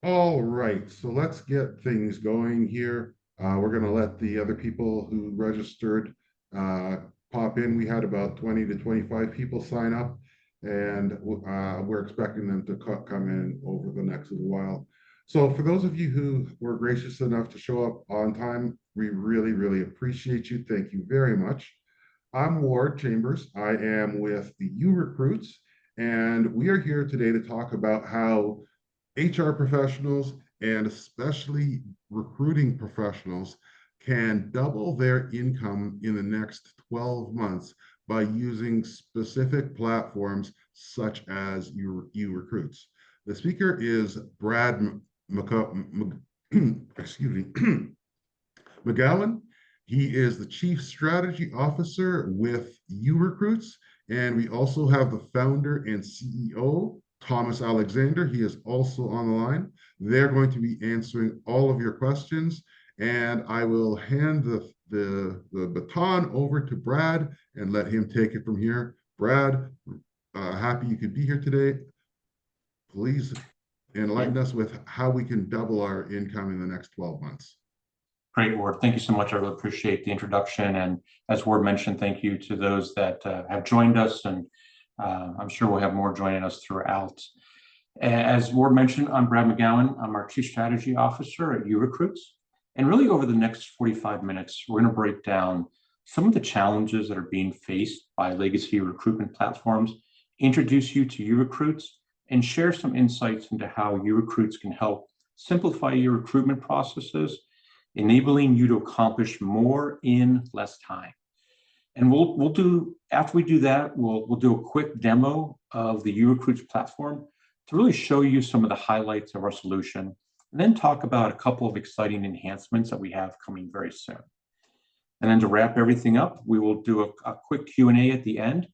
All right, so let's get things going here. We're going to let the other people who registered uh, pop in. We had about 20 to 25 people sign up, and we're expecting them to come in over the next little while. So, for those of you who were gracious enough to show up on time, we really, really appreciate you. Thank you very much. I'm Ward Chambers. I am with the uRecruits, and we are here today to talk about how HR professionals and especially recruiting professionals can double their income in the next 12 months by using specific platforms such as uRecruits. The speaker is Brad excuse me, McGowan. He is the Chief Strategy Officer with uRecruits. And we also have the founder and CEO, Thomas Alexander. He is also on the line. They're going to be answering all of your questions. And I will hand the baton over to Brad and let him take it from here. Brad, happy you could be here today. Please Yeah, enlighten us with how we can double our income in the next 12 months. great, Ward. Thank you so much. I really appreciate the introduction. And as Ward mentioned, thank you to those that have joined us. And I'm sure we'll have more joining us throughout. As Ward mentioned, I'm Brad McGowan. I'm our Chief Strategy Officer at uRecruits. And really over the next 45 minutes, we're going to break down some of the challenges that are being faced by legacy recruitment platforms, introduce you to uRecruits, and share some insights into how uRecruits can help simplify your recruitment processes, enabling you to accomplish more in less time. And we'll do, after we do that, we'll do a quick demo of the uRecruits platform to really show you some of the highlights of our solution, and then talk about a couple of exciting enhancements that we have coming very soon. And then to wrap everything up, we will do a quick Q&A at the end.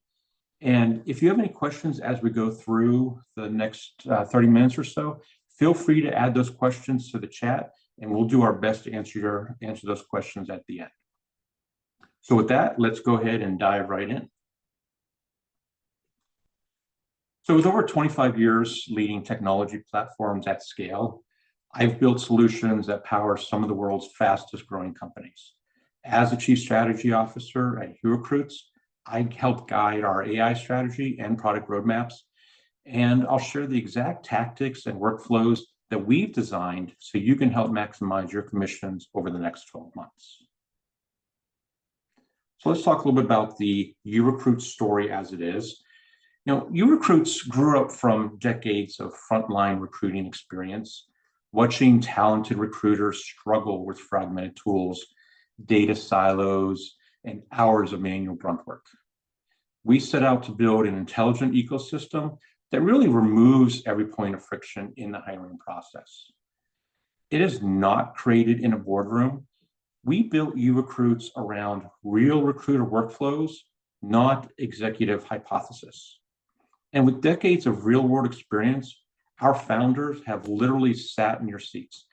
And if you have any questions as we go through the next 30 minutes or so, feel free to add those questions to the chat, and we'll do our best to answer those questions at the end. So with that, let's go ahead and dive right in. So with over 25 years leading technology platforms at scale, I've built solutions that power some of the world's fastest growing companies. As a Chief Strategy Officer at uRecruits, I help guide our AI strategy and product roadmaps, and I'll share the exact tactics and workflows that we've designed so you can help maximize your commissions over the next 12 months. So let's talk a little bit about the uRecruits story as it is. uRecruits grew up from decades of frontline recruiting experience, watching talented recruiters struggle with fragmented tools, data silos, and hours of manual grunt work. We set out to build an intelligent ecosystem that really removes every point of friction in the hiring process. It is not created in a boardroom. We built uRecruits around real recruiter workflows, not executive hypothesis. And with decades of real-world experience, our founders have literally sat in your seats,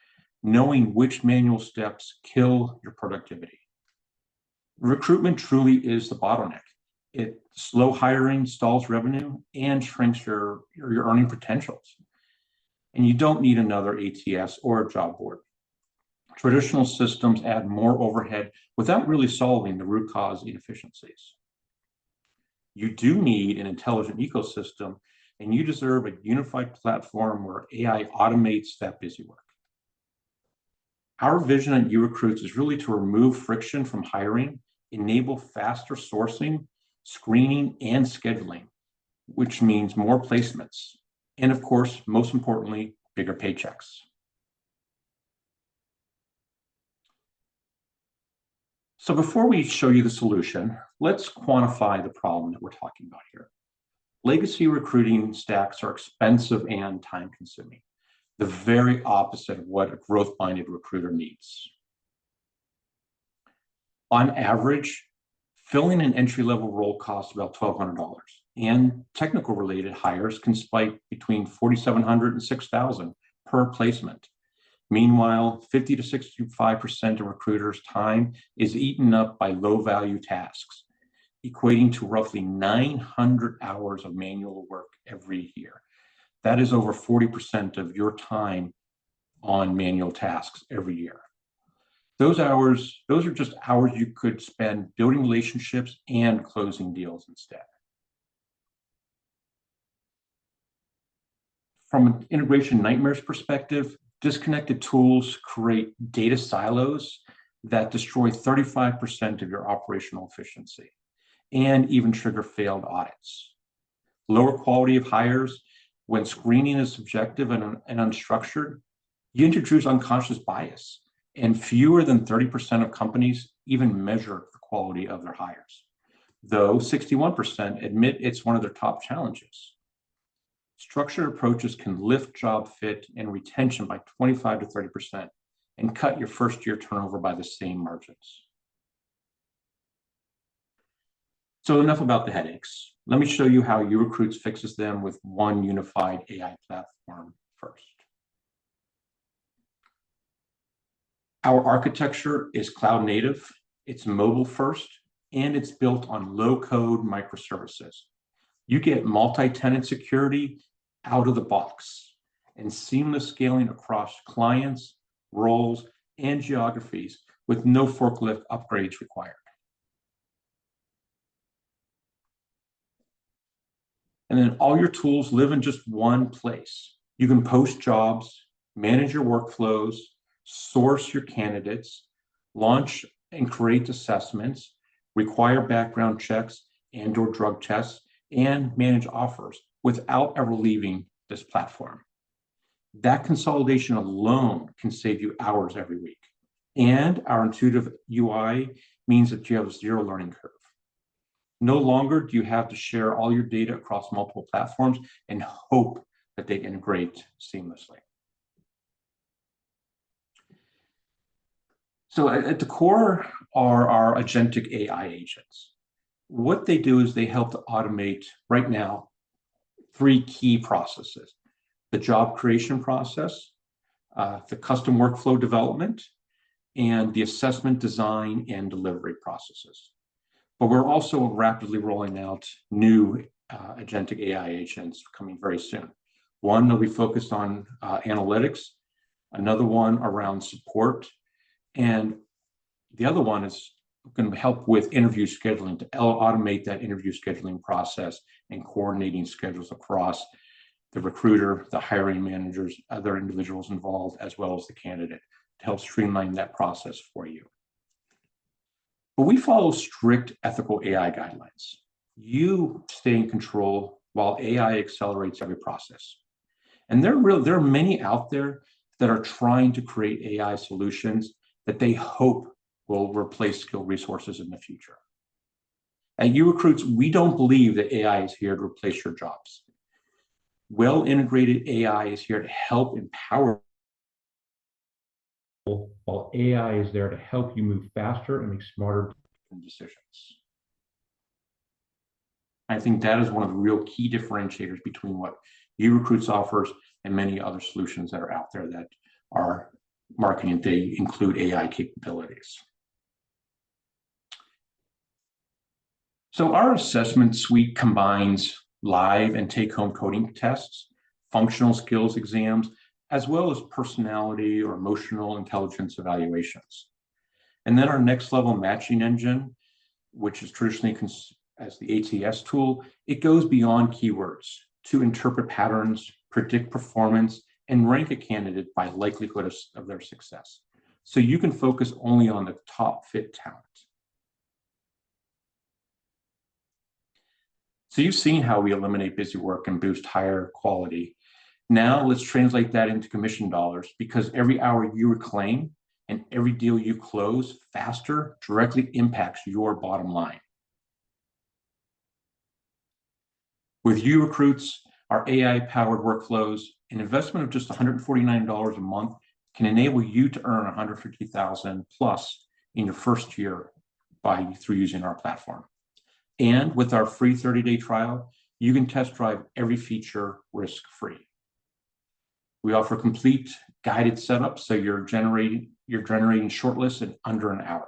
knowing which manual steps kill your productivity. Recruitment truly is the bottleneck. Slow hiring stalls revenue and shrinks your earning potentials. And you don't need another ATS or a job board. Traditional systems add more overhead without really solving the root cause inefficiencies. You do need an intelligent ecosystem, and you deserve a unified platform where AI automates that busy work. Our vision at uRecruits is really to remove friction from hiring, enable faster sourcing, screening, and scheduling, which means more placements. And of course, most importantly, bigger paychecks. So before we show you the solution, let's quantify the problem that we're talking about here. Legacy recruiting stacks are expensive and time-consuming, the very opposite of what a growth-minded recruiter needs. On average, filling an entry-level role costs about $1,200, and technical-related hires can spike between $4,700 and $6,000 per placement. Meanwhile, 50 to 65% of recruiters' time is eaten up by low-value tasks, equating to roughly 900 hours of manual work every year. That is over 40% of your time on manual tasks every year. Those are just hours you could spend building relationships and closing deals instead. From an integration nightmares perspective, disconnected tools create data silos that destroy 35% of your operational efficiency and even trigger failed audits. Lower quality of hires, when screening is subjective and unstructured, you introduce unconscious bias, and fewer than 30% of companies even measure the quality of their hires, though 61% admit it's one of their top challenges. Structured approaches can lift job fit and retention by 25 to 30% and cut your first year turnover by the same margins. So enough about the headaches. Let me show you how uRecruits fixes them with one unified AI platform first. Our architecture is cloud native, it's mobile first, and it's built on low-code microservices. You get multi-tenant security out of the box and seamless scaling across clients, roles, and geographies with no forklift upgrades required. And then all your tools live in just one place. You can post jobs, manage your workflows, source your candidates, launch and create assessments, require background checks and/or drug tests, and manage offers without ever leaving this platform. That consolidation alone can save you hours every week. And our intuitive UI means that you have a zero learning curve. No longer do you have to share all your data across multiple platforms and hope that they integrate seamlessly. So at the core are our agentic AI agents. What they do is they help to automate, right now, 3 key processes: the job creation process, the custom workflow development, and the assessment, design, and delivery processes. But we're also rapidly rolling out new agentic AI agents coming very soon. One that we focused on analytics, another one around support, and the other one is going to help with interview scheduling, to automate that interview scheduling process and coordinating schedules across the recruiter, the hiring managers, other individuals involved, as well as the candidate, to help streamline that process for you. But we follow strict ethical AI guidelines. You stay in control while AI accelerates every process. And there are many out there that are trying to create AI solutions that they hope will replace skilled resources in the future. At uRecruits, we don't believe that AI is here to replace your jobs. Well-integrated AI is here to help empower, while AI is there to help you move faster and make smarter decisions. I think that is one of the real key differentiators between what uRecruits offers and many other solutions that are out there that are marketing. They include AI capabilities. So our assessment suite combines live and take-home coding tests, functional skills exams, as well as personality or emotional intelligence evaluations. And then our next level matching engine, which is traditionally as the ATS tool, it goes beyond keywords to interpret patterns, predict performance, and rank a candidate by likelihood of their success. So you can focus only on the top fit talent. So you've seen how we eliminate busy work and boost higher quality. Now let's translate that into commission dollars, because every hour you reclaim and every deal you close faster directly impacts your bottom line. With uRecruits, our AI-powered workflows, an investment of just $149 a month can enable you to earn $150,000 plus in your first year through using our platform. And with our free 30-day trial, you can test drive every feature risk-free. We offer complete guided setup, so you're generating shortlists in under an hour.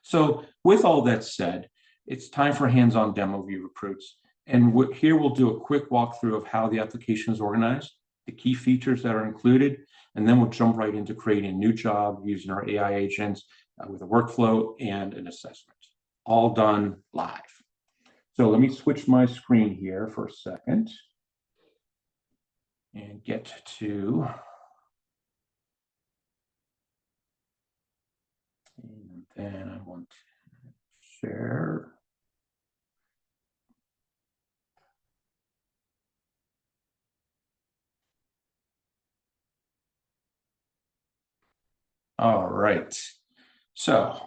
So with all that said, it's time for a hands-on demo of uRecruits. And here we'll do a quick walkthrough of how the application is organized, the key features that are included, and then we'll jump right into creating a new job using our AI agents with a workflow and an assessment, all done live. So let me switch my screen here for a second and get to, and then I want to share. All right. So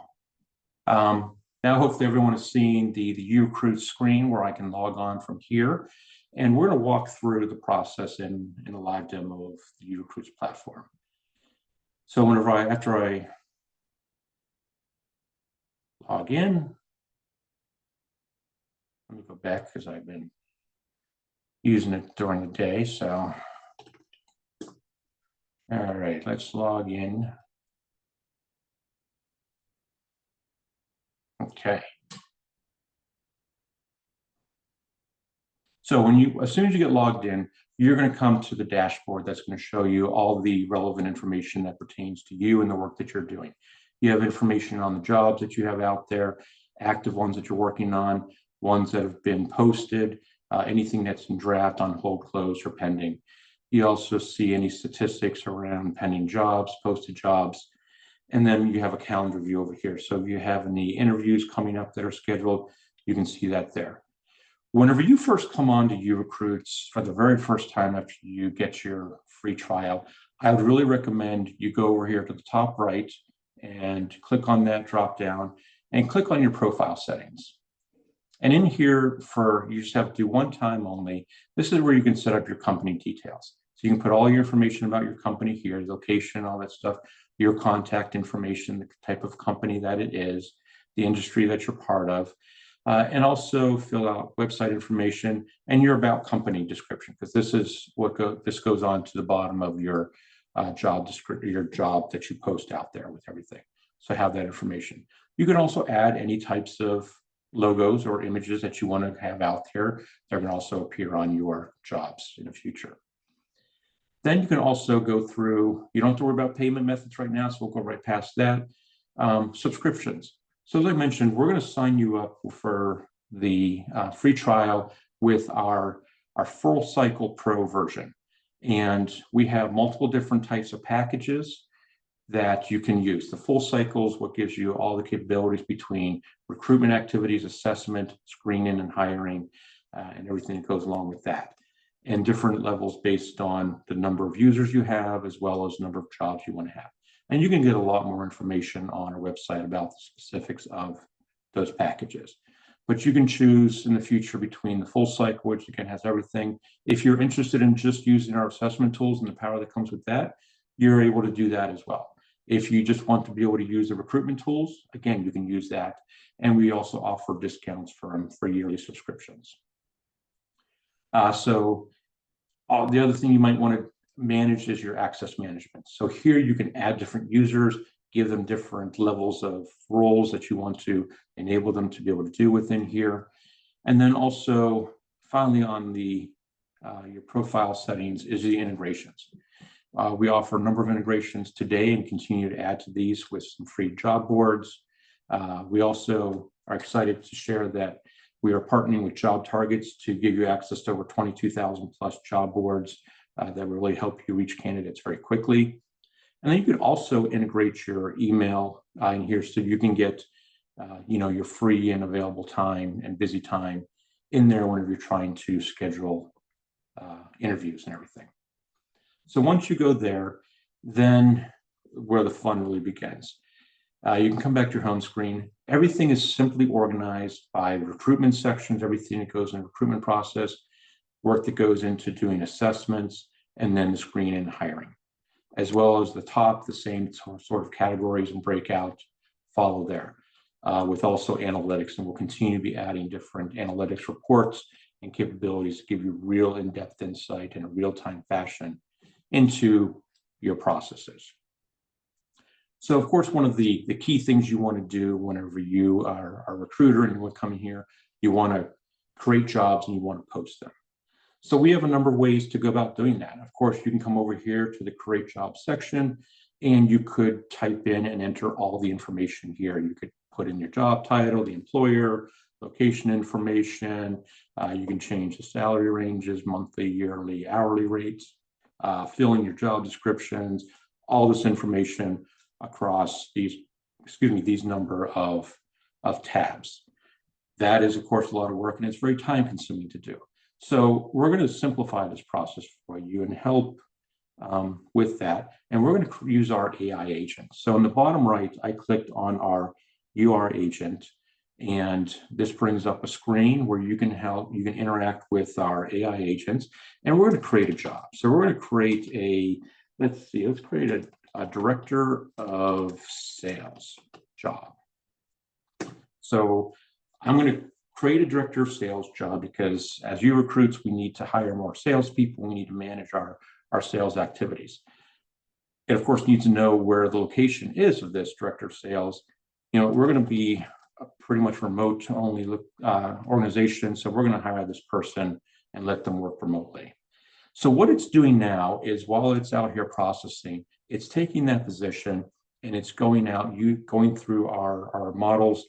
now hopefully everyone is seeing the uRecruits screen where I can log on from here. And we're going to walk through the process in a live demo of the uRecruits platform. So after I log in, let me go back because I've been using it during the day. So, all right, let's log in. Okay. So as soon as you get logged in, you're going to come to the dashboard that's going to show you all the relevant information that pertains to you and the work that you're doing. You have information on the jobs that you have out there, active ones that you're working on, ones that have been posted, anything that's in draft, on hold, closed, or pending. You also see any statistics around pending jobs, posted jobs, and then you have a calendar view over here. So if you have any interviews coming up that are scheduled, you can see that there. Whenever you first come on to uRecruits for the very first time after you get your free trial, I would really recommend you go over here to the top right and click on that drop down and click on your profile settings. And in here, you just have to do one time only. This is where you can set up your company details. So you can put all your information about your company here, location, all that stuff, your contact information, the type of company that it is, the industry that you're part of. And also fill out website information and your about company description, because this is this goes on to the bottom of your job description, your job that you post out there with everything. So have that information. You can also add any types of logos or images that you want to have out there. They're going to also appear on your jobs in the future. Then you can also go through, you don't have to worry about payment methods right now, so we'll go right past that. Subscriptions. So as I mentioned, we're going to sign you up for the free trial with our full cycle pro version. And we have multiple different types of packages that you can use. The full cycle is what gives you all the capabilities between recruitment activities, assessment, screening, and hiring, and everything that goes along with that. And different levels based on the number of users you have, as well as the number of jobs you want to have. And you can get a lot more information on our website about the specifics of those packages. But you can choose in the future between the full cycle, which again has everything. If you're interested in just using our assessment tools and the power that comes with that, you're able to do that as well. If you just want to be able to use the recruitment tools, again, you can use that. And we also offer discounts for yearly subscriptions. So the other thing you might want to manage is your access management. So here you can add different users, give them different levels of roles that you want to enable them to be able to do within here. And then also finally on your profile settings is the integrations. We offer a number of integrations today and continue to add to these with some free job boards. We also are excited to share that we are partnering with Job Targets to give you access to over 22,000 plus job boards that really help you reach candidates very quickly. And then you could also integrate your email in here so you can get your free and available time and busy time in there whenever you're trying to schedule interviews and everything. So once you go there, then where the fun really begins. You can come back to your home screen. Everything is simply organized by recruitment sections, everything that goes in the recruitment process, work that goes into doing assessments, and then the screening and hiring. As well as the top, the same sort of categories and breakout follow there, with also analytics. And we'll continue to be adding different analytics reports and capabilities to give you real in-depth insight in a real-time fashion into your processes. So of course, one of the key things you want to do whenever you are a recruiter and you want to come in here, you want to create jobs and you want to post them. So we have a number of ways to go about doing that. Of course, you can come over here to the Create Job section, and you could type in and enter all the information here. You could put in your job title, the employer, location information. You can change the salary ranges, monthly, yearly, hourly rates, fill in your job descriptions, all this information across these number of tabs. That is, of course, a lot of work, and it's very time consuming to do. So we're going to simplify this process for you and help with that. And we're going to use our AI agent. So in the bottom right, I clicked on our UR agent, and this brings up a screen where you can interact with our AI agents, and we're going to create a job. So we're going to create let's create a director of sales job. So I'm going to create a director of sales job because as uRecruits, we need to hire more salespeople. We need to manage our sales activities. It, of course, needs to know where the location is of this director of sales. We're going to be a pretty much remote only organization. So we're going to hire this person and let them work remotely. So what it's doing now is while it's out here processing, it's taking that position and it's going through our models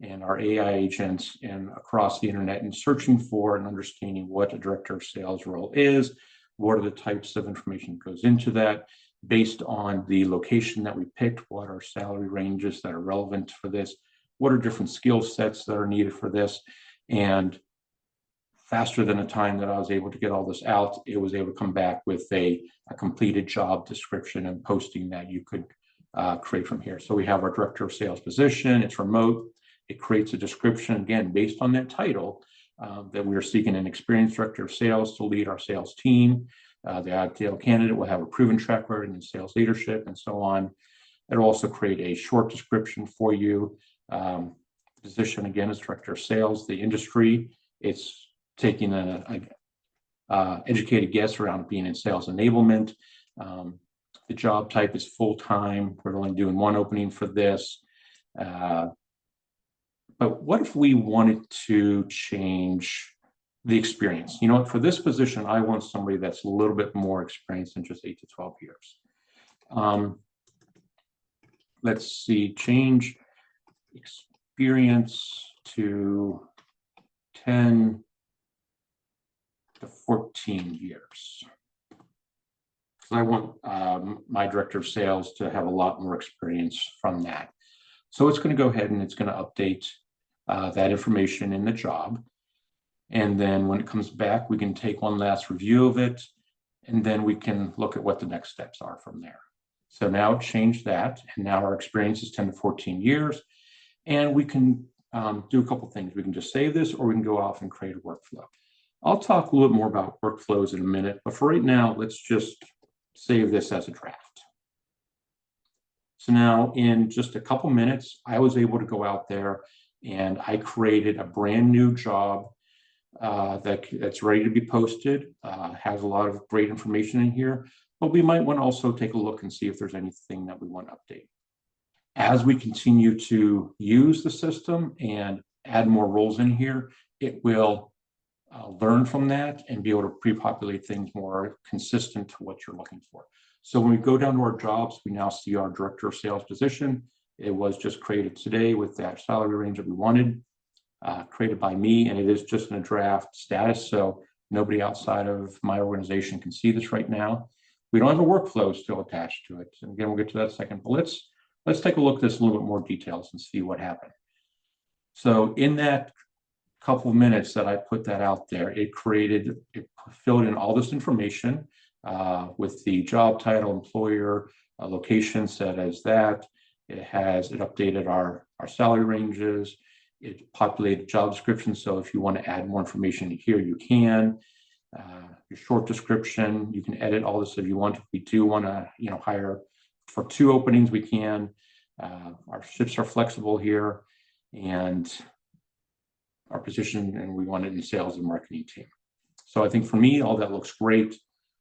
and our AI agents and across the internet and searching for and understanding what a director of sales role is, what are the types of information that goes into that, based on the location that we picked, what are salary ranges that are relevant for this, what are different skill sets that are needed for this, and faster than the time that I was able to get all this out, it was able to come back with a completed job description and posting that you could create from here. So we have our director of sales position, it's remote. It creates a description, again, based on that title, that we are seeking an experienced director of sales to lead our sales team. The ideal candidate will have a proven track record in sales leadership and so on. It'll also create a short description for you. The position, again, is director of sales. The industry, it's taking an educated guess around being in sales enablement. The job type is full-time. We're only doing one opening for this. But what if we wanted to change the experience? You know what, for this position, I want somebody that's a little bit more experienced than just 8 to 12 years. Let's see, change experience to 10 to 14 years. Because I want my director of sales to have a lot more experience from that. So it's going to go ahead and it's going to update that information in the job. And then when it comes back, we can take one last review of it, and then we can look at what the next steps are from there. So now change that, and now our experience is 10 to 14 years, and we can do a couple things. We can just save this, or we can go off and create a workflow. I'll talk a little bit more about workflows in a minute, but for right now, let's just save this as a draft. So now in just a couple minutes, I was able to go out there and I created a brand new job that's ready to be posted, has a lot of great information in here, but we might want to also take a look and see if there's anything that we want to update. As we continue to use the system and add more roles in here, it will learn from that and be able to pre-populate things more consistent to what you're looking for. So when we go down to our jobs, we now see our director of sales position. It was just created today with that salary range that we wanted, created by me, and it is just in a draft status, so nobody outside of my organization can see this right now. We don't have a workflow still attached to it. And again, we'll get to that in a second, but let's take a look at this in a little bit more details and see what happened. So in that couple of minutes that I put that out there, it filled in all this information with the job title, employer, location set as that. It updated our salary ranges. It populated job description. So if you want to add more information here, you can. Your short description, you can edit all this if you want. If we do want to, hire for 2 openings, we can. Our shifts are flexible here, and our position, and we want it in sales and marketing team. So I think for me, all that looks great.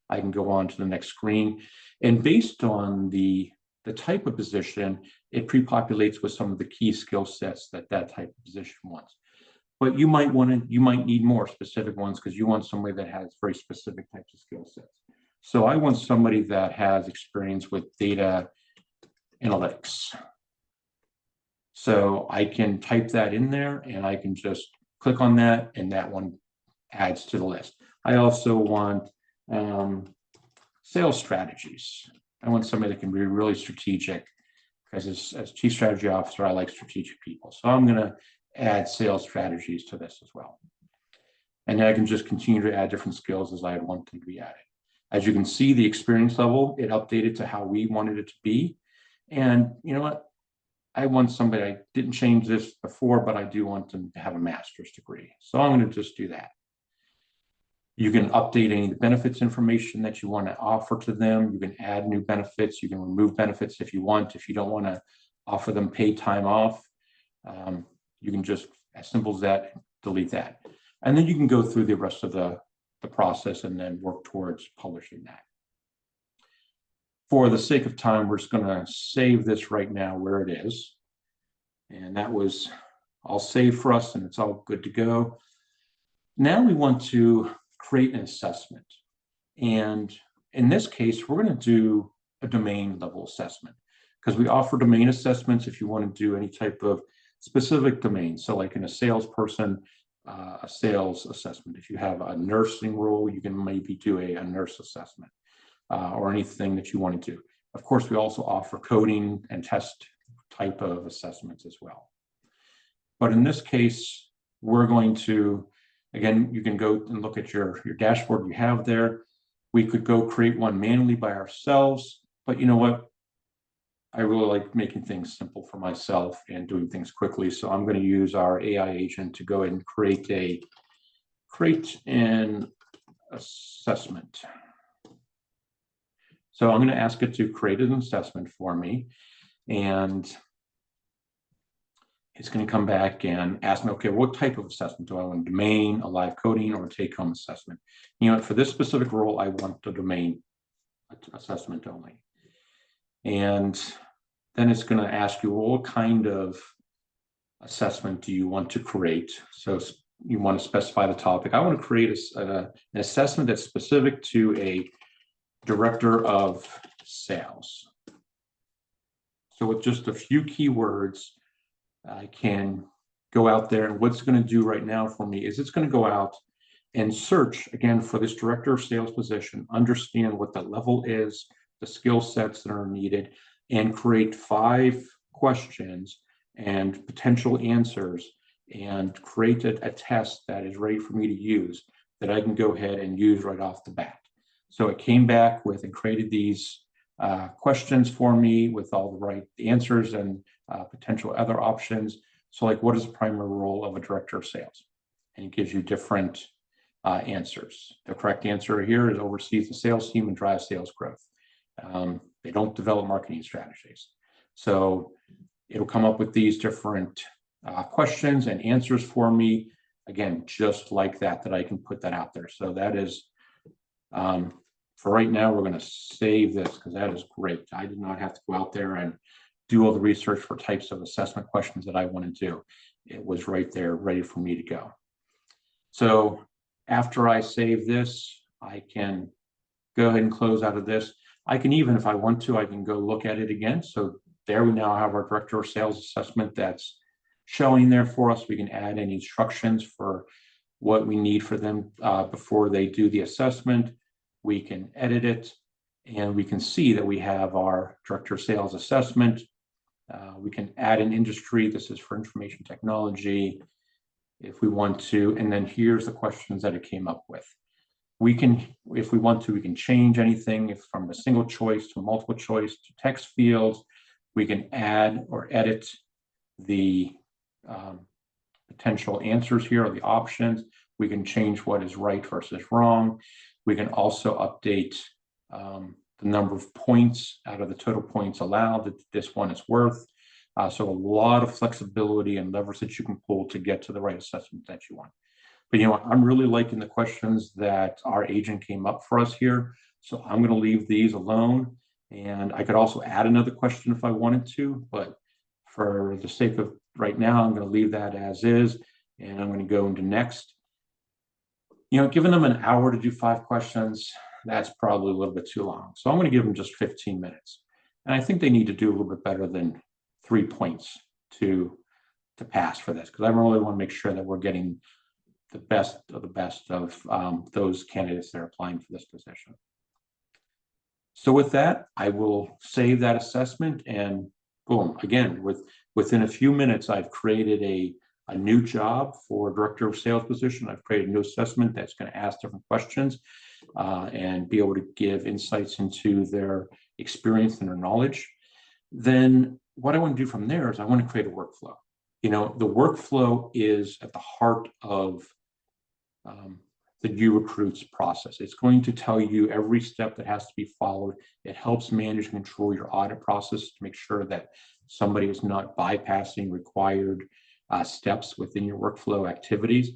I can go on to the next screen, and based on the type of position, it pre-populates with some of the key skill sets that type of position wants. but you might need more specific ones because you want somebody that has very specific types of skill sets. So I want somebody that has experience with data analytics. So I can type that in there and I can just click on that and that one adds to the list. I also want sales strategies. I want somebody that can be really strategic because as chief strategy officer, I like strategic people. So I'm going to add sales strategies to this as well. And then I can just continue to add different skills as I want them to be added. As you can see, the experience level, it updated to how we wanted it to be. And you know what? I want somebody, I didn't change this before, but I do want them to have a master's degree. So I'm going to just do that. You can update any of the benefits information that you want to offer to them. You can add new benefits. You can remove benefits if you want. If you don't want to offer them paid time off, you can just, as simple as that, delete that. And then you can go through the rest of the process and then work towards publishing that. For the sake of time, we're just going to save this right now where it is. And that was all saved for us and it's all good to go. Now we want to create an assessment. And in this case, we're going to do a domain level assessment because we offer domain assessments if you want to do any type of specific domain. So like in a salesperson, a sales assessment. If you have a nursing role, you can maybe do a nurse assessment or anything that you want to do. Of course, we also offer coding and test type of assessments as well. But in this case, we're going to, again, you can go and look at your dashboard you have there. We could go create one manually by ourselves, but you know what? I really like making things simple for myself and doing things quickly. So I'm going to use our AI agent to go ahead and create an assessment. So I'm going to ask it to create an assessment for me. And it's going to come back and ask me, okay, what type of assessment do I want? Domain, a live coding, or a take-home assessment? You know, for this specific role, I want the domain assessment only. And then it's going to ask you, well, what kind of assessment do you want to create? So you want to specify the topic. I want to create an assessment that's specific to a director of sales. So with just a few keywords, I can go out there, and what's going to do right now for me is it's going to go out and search again for this director of sales position, understand what the level is, the skill sets that are needed, and create 5 questions and potential answers and create a test that is ready for me to use that I can go ahead and use right off the bat. So it came back with and created these questions for me with all the right answers and potential other options. So like, what is the primary role of a director of sales? And it gives you different answers. The correct answer here is oversees the sales team and drives sales growth. They don't develop marketing strategies. So it'll come up with these different questions and answers for me. Again, just like that I can put that out there. So that is, for right now, we're going to save this because that is great. I did not have to go out there and do all the research for types of assessment questions that I want to do. It was right there, ready for me to go. So after I save this, I can go ahead and close out of this. I can even, if I want to, I can go look at it again. So there we now have our director of sales assessment that's showing there for us. We can add any instructions for what we need for them before they do the assessment. We can edit it, and we can see that we have our director of sales assessment. We can add an industry. This is for information technology if we want to. And then here's the questions that it came up with. We can, if we want to, we can change anything from a single choice to multiple choice to text fields. We can add or edit the potential answers here or the options. We can change what is right versus wrong. We can also update the number of points out of the total points allowed that this one is worth. So a lot of flexibility and levers that you can pull to get to the right assessment that you want. But you know what, I'm really liking the questions that our agent came up for us here. So I'm going to leave these alone. And I could also add another question if I wanted to, but for the sake of right now, I'm going to leave that as is. And I'm going to go into next. Giving them an hour to do 5 questions, that's probably a little bit too long. So I'm going to give them just 15 minutes. And I think they need to do a little bit better than 3 points to pass for this, because I really want to make sure that we're getting the best of those candidates that are applying for this position. So with that, I will save that assessment, and boom, again, within a few minutes, I've created a new job for director of sales position. I've created a new assessment that's going to ask different questions and be able to give insights into their experience and their knowledge. Then what I want to do from there is I want to create a workflow. The workflow is at the heart of the uRecruits process. It's going to tell you every step that has to be followed. It helps manage and control your audit process to make sure that somebody is not bypassing required steps within your workflow activities.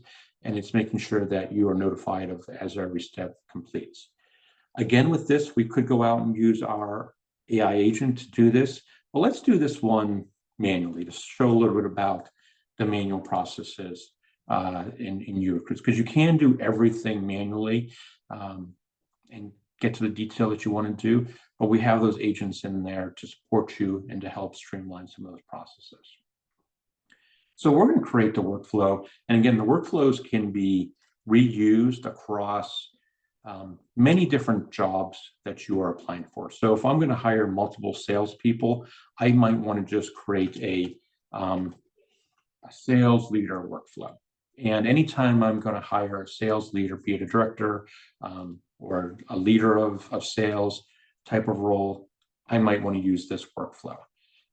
And it's making sure that you are notified of as every step completes. Again, with this, we could go out and use our AI agent to do this, but let's do this one manually to show a little bit about the manual processes in uRecruits, because you can do everything manually and get to the detail that you want to do, but we have those agents in there to support you and to help streamline some of those processes. So we're going to create the workflow, and again, the workflows can be reused across many different jobs that you are applying for. So if I'm going to hire multiple salespeople, I might want to just create a sales leader workflow. And anytime I'm going to hire a sales leader, be it a director or a leader of sales type of role, I might want to use this workflow.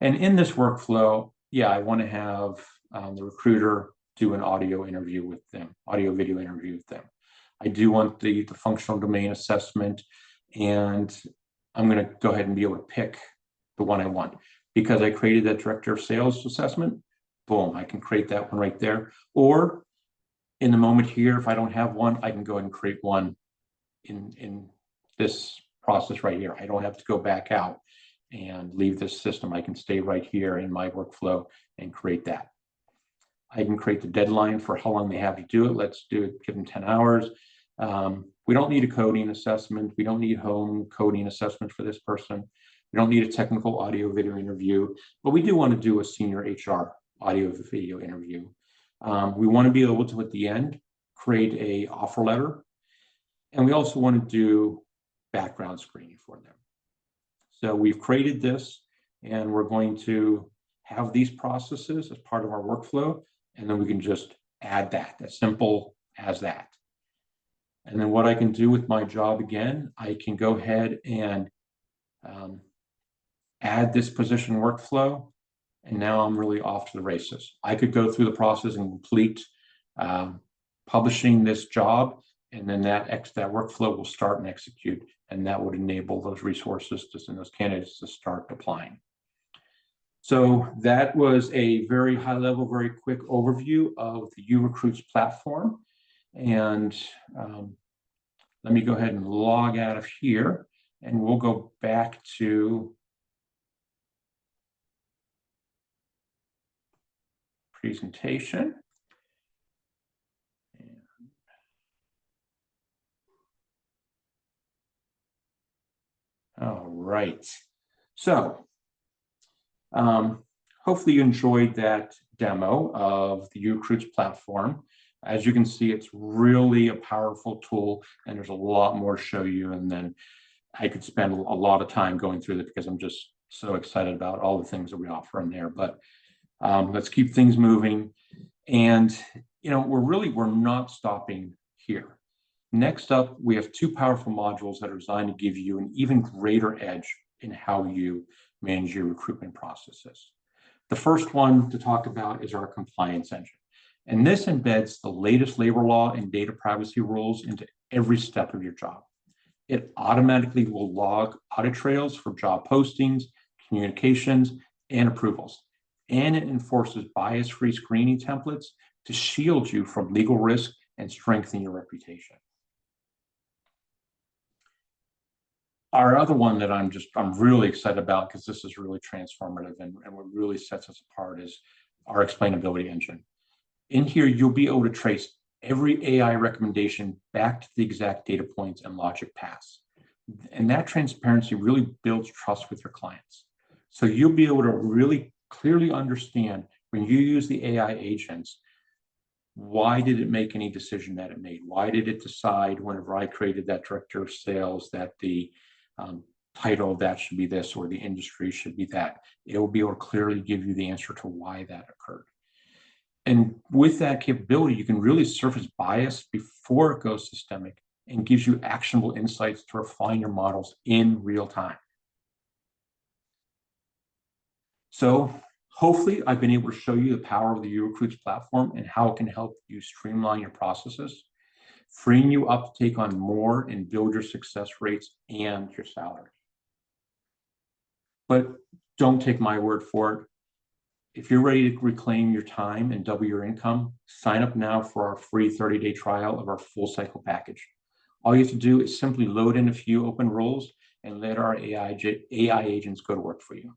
And in this workflow, I want to have the recruiter do an audio interview with them, audio video interview with them. I do want the functional domain assessment, and I'm going to go ahead and be able to pick the one I want. Because I created that director of sales assessment, boom, I can create that one right there. Or in the moment here, if I don't have one, I can go ahead and create one in this process right here. I don't have to go back out and leave this system. I can stay right here in my workflow and create that. I can create the deadline for how long they have to do it. Let's do it, give them 10 hours. We don't need a coding assessment. We don't need home coding assessment for this person. We don't need a technical audio video interview, but we do want to do a senior HR audio video interview. We want to be able to, at the end, create a offer letter. And we also want to do background screening for them. So we've created this, and we're going to have these processes as part of our workflow, and then we can just add that, as simple as that. And then what I can do with my job again, I can go ahead and add this position workflow, and now I'm really off to the races. I could go through the process and complete publishing this job, and then that workflow will start and execute, and that would enable those resources and those candidates to start applying. So that was a very high level, very quick overview of the uRecruits platform. And let me go ahead and log out of here, and we'll go back to presentation. All right. So hopefully you enjoyed that demo of the uRecruits platform. As you can see, it's really a powerful tool, and there's a lot more to show you. And then I could spend a lot of time going through it because I'm just so excited about all the things that we offer in there. But let's keep things moving. And, we're not stopping here. Next up, we have 2 powerful modules that are designed to give you an even greater edge in how you manage your recruitment processes. The first one to talk about is our compliance engine. And this embeds the latest labor law and data privacy rules into every step of your job. It automatically will log audit trails for job postings, communications, and approvals. And it enforces bias-free screening templates to shield you from legal risk and strengthen your reputation. Our other one that I'm really excited about, because this is really transformative and what really sets us apart, is our explainability engine. In here, you'll be able to trace every AI recommendation back to the exact data points and logic paths. And that transparency really builds trust with your clients. So you'll be able to really clearly understand when you use the AI agents, why did it make any decision that it made? Why did it decide whenever I created that director of sales that the title of that should be this or the industry should be that? It will be able to clearly give you the answer to why that occurred. And with that capability, you can really surface bias before it goes systemic and gives you actionable insights to refine your models in real time. So hopefully I've been able to show you the power of the uRecruits platform and how it can help you streamline your processes, freeing you up to take on more and build your success rates and your salary. But don't take my word for it. If you're ready to reclaim your time and double your income, sign up now for our free 30-day trial of our full cycle package. All you have to do is simply load in a few open roles and let our AI agents go to work for you.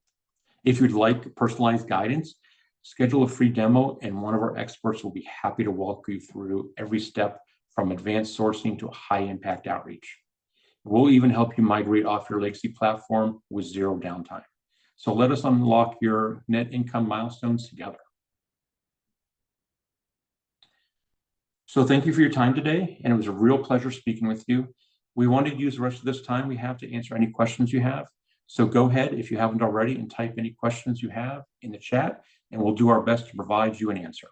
If you'd like personalized guidance, schedule a free demo and one of our experts will be happy to walk you through every step from advanced sourcing to high impact outreach. We'll even help you migrate off your legacy platform with zero downtime. So let us unlock your net income milestones together. So thank you for your time today, and it was a real pleasure speaking with you. We want to use the rest of this time we have to answer any questions you have. So go ahead, if you haven't already, and type any questions you have in the chat, and we'll do our best to provide you an answer.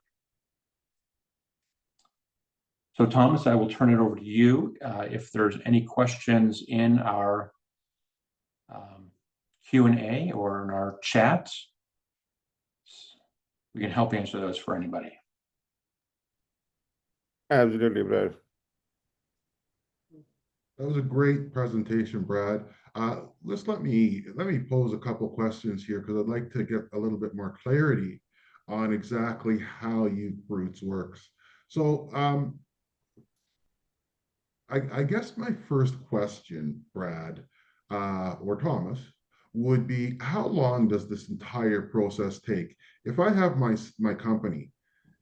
So Thomas, I will turn it over to you. If there's any questions in our Q&A or in our chat, we can help answer those for anybody. Absolutely, Brad. That was a great presentation, Brad. Let me pose a couple questions here because I'd like to get a little bit more clarity on exactly how uRecruits works. So I guess my first question, Brad, or Thomas, would be how long does this entire process take? If I have my company,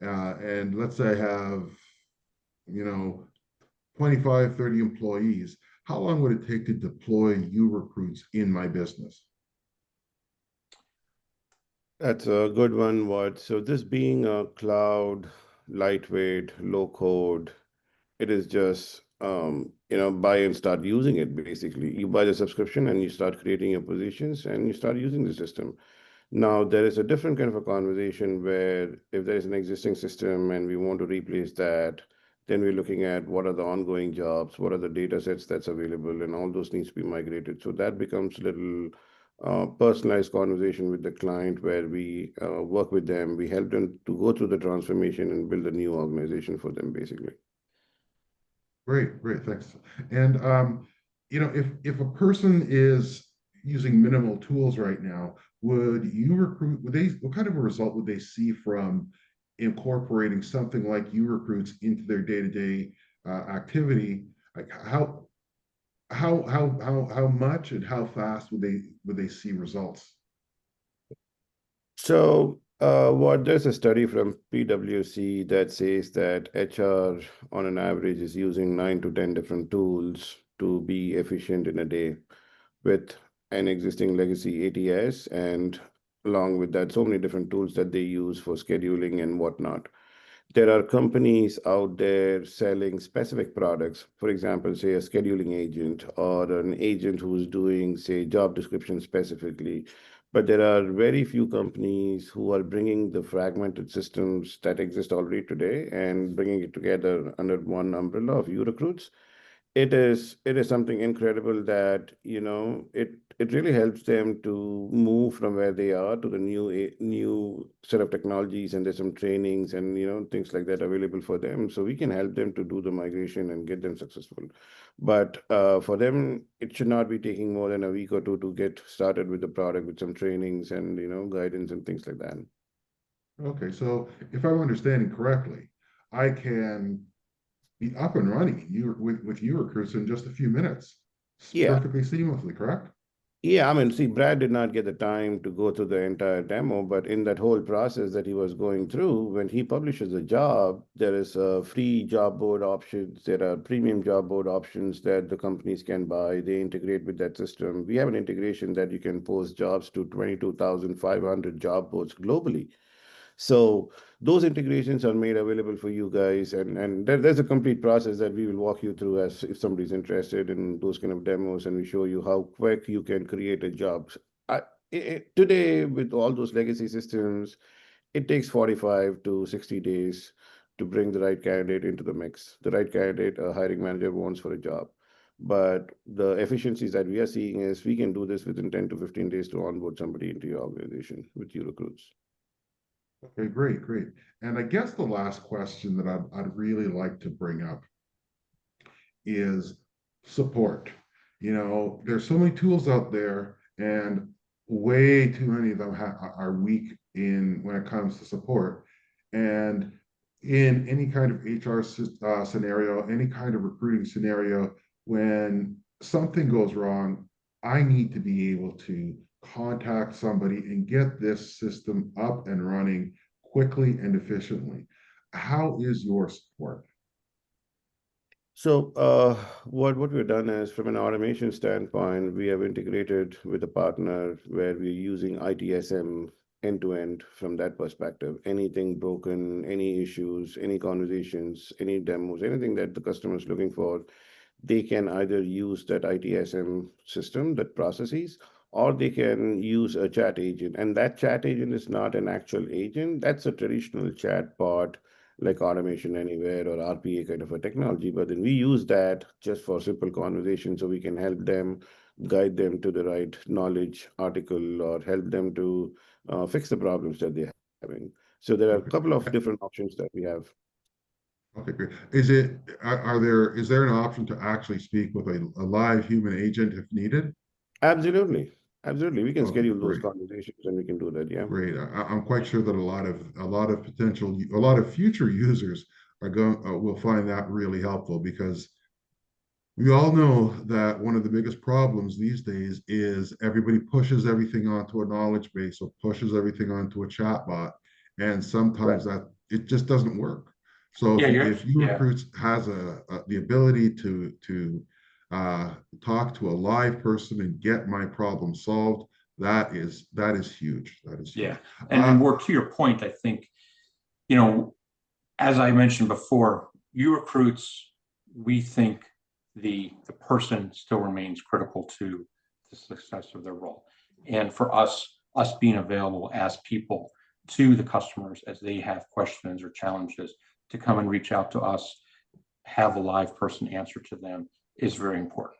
and let's say I have, 25, 30 employees, how long would it take to deploy uRecruits in my business? That's a good one, What? So this being a cloud, lightweight, low code, it is just buy and start using it basically. You buy the subscription and you start creating your positions and you start using the system. Now, there is a different kind of a conversation where if there is an existing system and we want to replace that, then we're looking at what are the ongoing jobs, what are the data sets that's available, and all those needs to be migrated. So that becomes a little personalized conversation with the client where we work with them, we help them to go through the transformation and build a new organization for them, basically. Great, great, thanks. And if a person is using minimal tools right now, what kind of a result would they see from incorporating something like uRecruits into their day-to-day activity? Like how much and how fast would they see results? So, there's a study from PwC that says that HR on an average is using 9 to 10 different tools to be efficient in a day with an existing legacy ATS, and along with that, so many different tools that they use for scheduling and whatnot. There are companies out there selling specific products, for example, say a scheduling agent or an agent who's doing, say, job description specifically. But there are very few companies who are bringing the fragmented systems that exist already today and bringing it together under one umbrella of uRecruits. It is something incredible that it really helps them to move from where they are to the new set of technologies, and there's some trainings and things like that available for them, so we can help them to do the migration and get them successful. But for them, it should not be taking more than a week or two to get started with the product with some trainings and guidance and things like that. Okay, so if I'm understanding correctly, I can be up and running with uRecruits in just a few minutes, Yeah. perfectly seamlessly, correct? Yeah, I mean, see, Brad did not get the time to go through the entire demo, but in that whole process that he was going through, when he publishes a job, there is a free job board options, there are premium job board options that the companies can buy. They integrate with that system. We have an integration that you can post jobs to 22,500 job boards globally. So those integrations are made available for you guys, and there's a complete process that we will walk you through as if somebody's interested in those kind of demos, and we show you how quick you can create a job. Today, with all those legacy systems, it takes 45 to 60 days to bring the right candidate into the mix, the right candidate a hiring manager wants for a job. But the efficiencies that we are seeing is we can do this within 10 to 15 days to onboard somebody into your organization with uRecruits. Okay, great, great. And I guess the last question that I'd really like to bring up is support. You know, there's so many tools out there, and way too many of them are weak in when it comes to support. And in any kind of HR scenario, any kind of recruiting scenario, when something goes wrong, I need to be able to contact somebody and get this system up and running quickly and efficiently. How is your support? So what we've done is from an automation standpoint, we have integrated with a partner where we're using ITSM end to end from that perspective. Anything broken, any issues, any conversations, any demos, anything that the customer is looking for, they can either use that ITSM system that processes, or they can use a chat agent. And that chat agent is not an actual agent. That's a traditional chat bot like Automation Anywhere or RPA kind of a technology. But then we use that just for simple conversation so we can help them, guide them to the right knowledge article, or help them to fix the problems that they're having. So there are a Okay. couple of different options that we have. Okay, great. Is there an option to actually speak with a live human agent if needed? Absolutely. Absolutely. We can Okay, schedule those great, conversations and we can do that. Yeah. great. I'm quite sure that a lot of future users are going will find that really helpful, because we all know that one of the biggest problems these days is everybody pushes everything onto a knowledge base or pushes everything onto a chatbot, and Right. sometimes that it just doesn't work. So Yeah, if you yeah, recruits has the ability talk to a live person and get my problem solved, that is huge. That is yeah. huge. And more to your point, I think, you know, as I mentioned before, uRecruits, we think the person still remains critical to the success of their role. And for us being available as people to the customers as they have questions or challenges, to come and reach out to us, have a live person answer to them, is very important.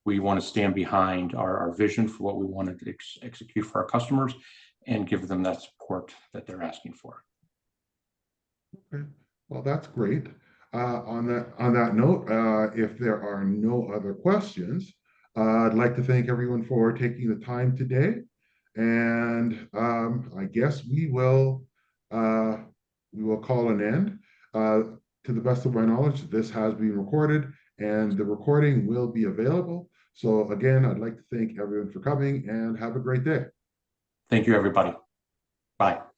We want to stand behind our vision for what we want to execute for our customers and give them that support that they're asking for. Okay. Well, that's great. On that note, if there are no other questions, I'd like to thank everyone for taking the time today. And I guess we will call an end. To the best of my knowledge, this has been recorded, and the recording will be available. So again, I'd like to thank everyone for coming, and have a great day. Thank you, everybody. Bye.